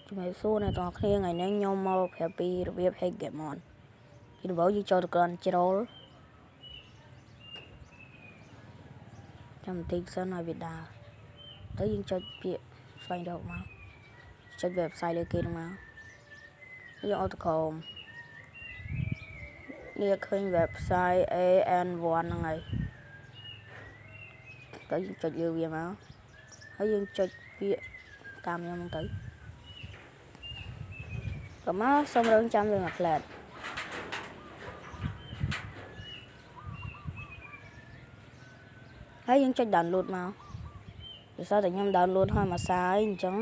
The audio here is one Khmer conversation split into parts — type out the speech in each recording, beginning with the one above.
ជំរាបសួរអ្នកទាំងអស់គ្នាថ្ងៃនេះខ្ញុំមកប្រាប់ពីរបៀប hack Gamemon ពីដំបូងយើងចូលទៅ Control ចាំបន្តិចសិនឲ្យវាដើរទៅយើងចុចពាក្យស្វែងរកមកចុច website លើគេហ្នឹងមកយើងអត់ទៅក្រោមនេះឃើញ website AN1 ហ្នឹងហើយទៅយើងចុចលើវាមកហើយយើងចុចពាក្យតាមខ្ញុំហ្នឹងទៅក៏មកសូមរងចាំយើងអាផ្លែតហើយយើងចុច download មកដោយសារតែខ្ញុំ download ហើយមួយសារហើយអញ្ចឹង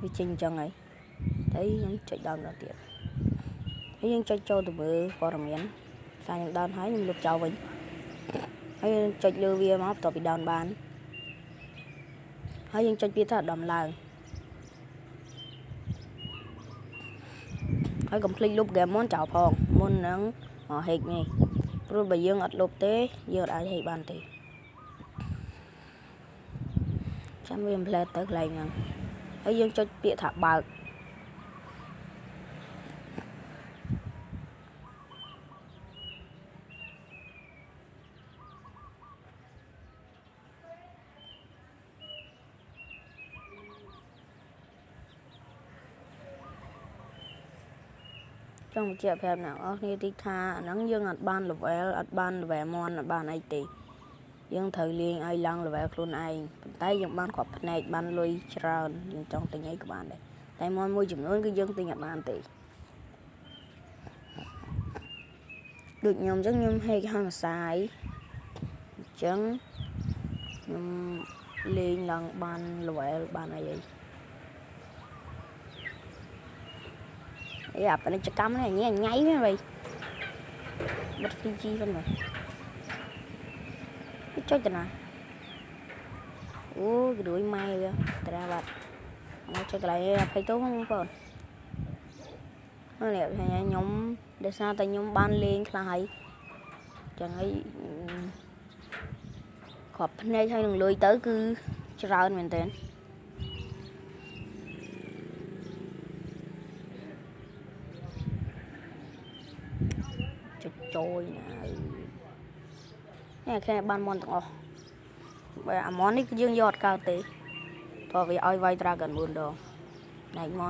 វាចេញអញ្ចឹងហើយតែខ្ញុំចុច download ទៀតហើយយើងចុចចូលទៅមើលព័ត៌មានសារខ្ញុំ down ហើយខ្ញុំលុបចោលវិញហើយយើងចុចលើវាមកបន្ទាប់ពី down បានហើយយើងចុចពាក្យថាដំឡើងហើយកុំភ្លេចលុប Gamemon ចោលផងមុននឹងhack នេះព្រោះបើយើងអត់លុបទេយើងអាច hack បានទេចាំវា implement ទៅកន្លែងហ្នឹងហើយយើងចុចពាក្យថាបើកចង់បញ្ជាក់ប្រាប់អ្នកនរគ្នាតិចថាអាហ្នឹងយើងអត់បាន level អត់បាន level មន់អត់បានអីទេយើងត្រូវលេងឲ្យឡើង level ខ្លួនឯងប៉ុន្តែយើងបានគ្រាប់ភ្នែកបានលុយច្រើនយើងចង់ទិញអីក៏បានដែរតែមន់មួយចំនួនគឺយើងទិញអត់បានទេដូចខ្ញុំអញ្ចឹងខ្ញុំ hack ហើយមួយសាយអញ្ចឹងខ្ញុំលេងឡើងបាន level បានអីអាពាណិជ្ជកម្មនេះញ៉ៃមែនបីបិទ 3G ហ្នឹងមើលចុចទៅណាអូយរួយម៉ែវាត្រាបាត់មកចុចកន្លែង20ទៅបងប្អូននេះខ្ញុំដោយសារតែខ្ញុំបានលេងខ្លះហើយចឹងហើយគ្រាប់ភ្នែកហើយនឹងលុយទៅគឺច្រើនមែនទែនចូលណានេះគេបានមន់ទាំងអស់បើអាមន់នេះគឺយើងយកអត់កើតទេព្រោះវាឲ្យវាយ Dragon 4 ដងណែមន់